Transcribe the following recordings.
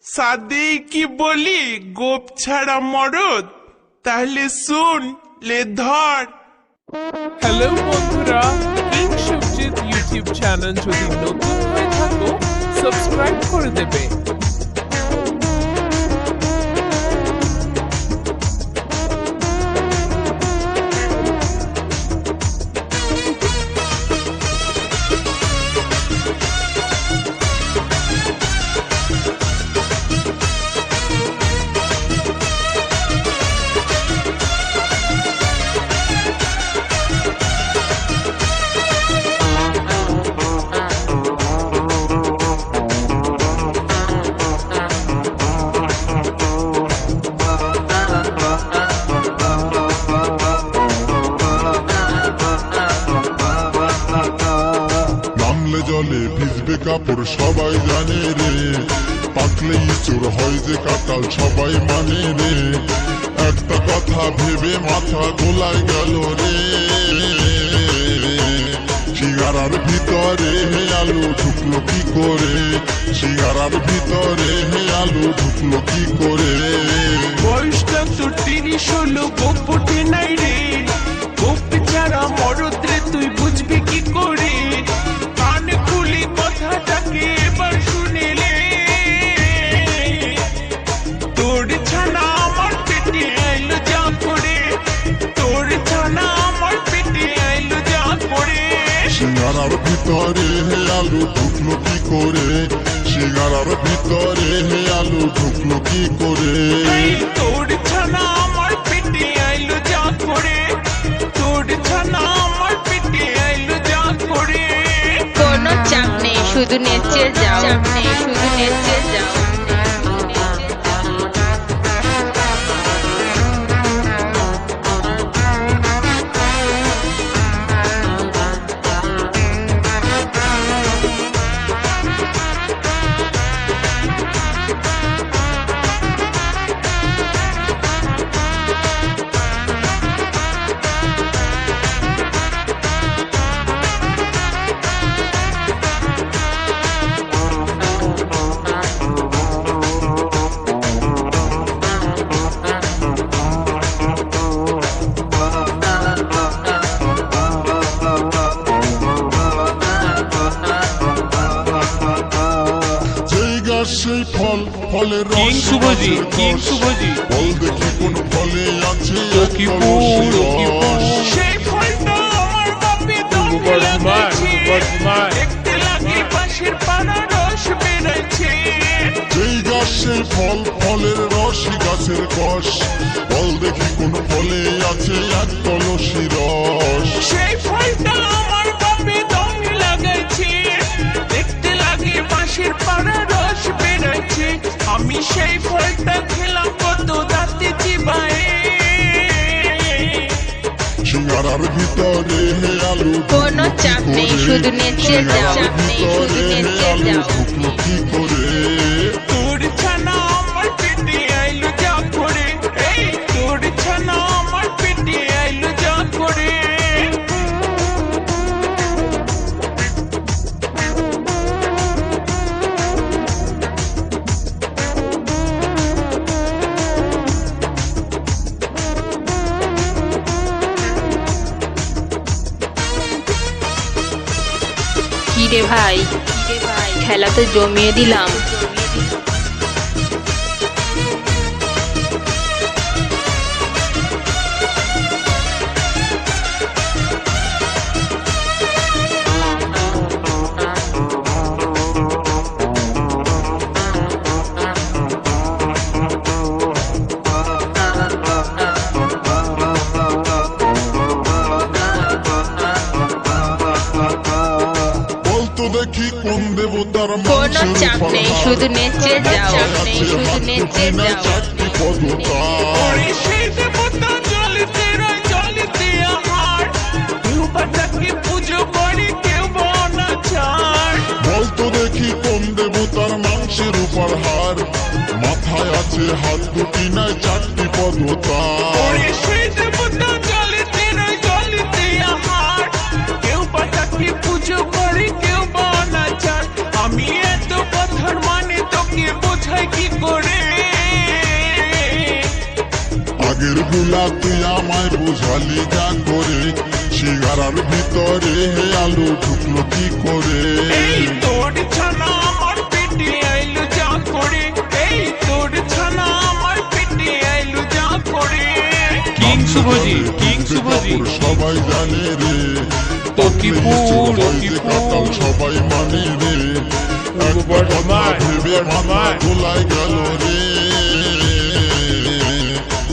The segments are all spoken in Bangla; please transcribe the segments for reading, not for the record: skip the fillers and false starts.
সাদে কি বলি গোপ ছাড়া মরদ, তাহলে শুন লে ধর। হ্যালো বন্ধুরা, প্রিন্স সবজিৎ ইউটিউব চ্যানেল যদি নতুন হয়ে থাকো সাবস্ক্রাইব করে দেবে। জলে ভিজবে কাপড় সবাই জানে রে, পাকলে ইঁচড় হয় যে কাঁঠাল সবাই মানে রে। একটা কথা ভেবে মাথা গোলায় গেল রে, সিঙ্গারার ভিতরে হে আলু ঢুকলো কি করে, সিঙ্গারার ভিতরে হে আলু ঢুকলো কি করে। বয়সটা তোর 30 হলো, গোপ ওঠে নাই রে, গোপ ছাড়া মরদ রে তুই বুঝবি কি করে। কান খুলি কথাটাকে এবার শুনিলে, তোর ছানা আমার পেটে আইলো যা করে, তোর ছানা আমার পেটে আইলো যা করে। সিঙ্গারার ভিতরে হে আলু ঢুকলো কি করে, সিঙ্গারার ভিতরে হে আলু ঢুকলো কি করে। তোর ছানা আমার পেটে আইলো যা করে, তোর ছানা আমার পেটে আইলো যা করে। কোনো চাপ নেই, শুধু নেচে যাও, শুধু নেচে যাও। সেই ফল ফলের কিং রস শুভজি, কিং শুভজি। বল দেখি কোন ফলে আছে সেই ফলটা আমার বাপে দমে লাগাইছে, দেখতে লাগে পাশের পাড়া রস বেরাইছে। যেই গাছ সেই ফল ফলের রস গাছের কষ, বল দেখি কোন ফলে আছে এক কলসি রস। সেই ফলটা আমার বাপে দমে লাগাইছে, দেখতে লাগে পাশের পাড়া রস বেরাইছে। আমি সেই ফলটা খেলাম কত দাঁতে চিবায়ে, সিঙ্গারার ভিতরে হে আলু কোনো চাপ নেই, শুধু নেচে যাও, শুধু নেচে যাও। ঢুকলো কি করে। তোর ছানা আমার পেটে আইলো যা করে, এই তোর ছানা আমার পেটে আইলো যা করে। কি রে ভাই, খেলা তো জমিয়ে দিলাম। বলতো দেখি কোন দেবতার কোনো চাপ নেই, শুধু নেচে যাও, শুধু নেচে যাও। চারটি পদতা ওরে সেই দেবতা জলিতে রয় জলিতে আহার, কেউ বা তাকে পুজো করে কেউ বা অনাচার। বলতো দেখি কোন দেবতার মাংসের উপর হার, মাথায় আছে হাত দুটি নাই চারটি পদতা। ওরে সেই দেবতা জলিতে রয় জলিতে আহার, কেউ বা তাকে পুজো করে কেউ বা অনাচার। আমি এত কথার মানে তোকে বোঝাই কি কি করে আগের গুলা তুই আমায় বুঝালি যা করে সিঙ্গারার ভিতরে হে আলু ঢুকলো কি করে এই তোর ছানা আমার পেটে আইলো যা করে এই তোর ছানা আমার পেটে আইলো যা করে কিং শুভজি, কিং শুভজি। সবাই জানে রে তকিপুর, কাটাল সবাই মানে রে একটা কথা ভেবে মাথা গোলায় গেল রে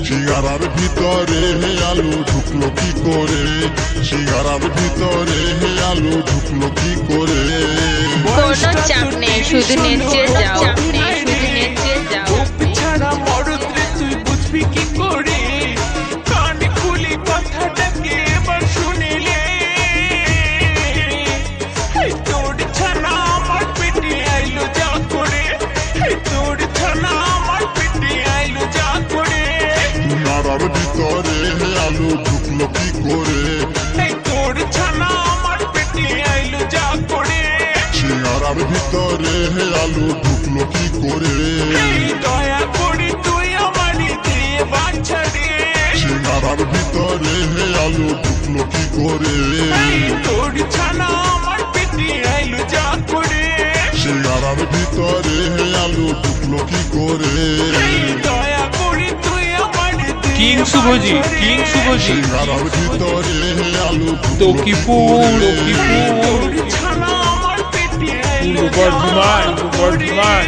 সিঙ্গারার ভিতরে হে আলু ঢুকলো কি করে সিঙ্গারার ভিতরে হে আলু ঢুকলো কি করে কোনো চাপ নেই শুধু নেচে যাও, চাপ নেই শুধু নেচে যাও। গোপ ছাড়া মরদ রে তুই বুঝবি কি করে কান খুলি কথাটাকে এবার শুনিলে এই তোর ছানা আমার পেটে আইলো যা করে এই তোর ছানা আমার পেটে আইলো যা করে সিঙ্গারার ভিতরে হে আলু ঢুকলো কি করে এই তোর ছানা আমার পেটে আইলো যা করে সিঙ্গারার ভিতরে হে আলু ঢুকলো কি করে এই দয়া করে তুই আমার দিয়ে বাচ্চা রে সিঙ্গারার ভিতরে হে আলু ঢুকলো কি করে এই তোর ছানা আমার পেটে আইলো যা করে সিঙ্গারার ভিতরে হে আলু ঢুকলো কি করে এই দয়া করে তুই আমার দিয়ে কিং শুভজি, কিং শুভজি। সিঙ্গারার ভিতরে হে আলু ঢুকলো কি তকিপুর, করে তকিপুর। তোর ছানা আমার পেটে আইলো পূর্ব বর্ধমান, পূর্ব বর্ধমান।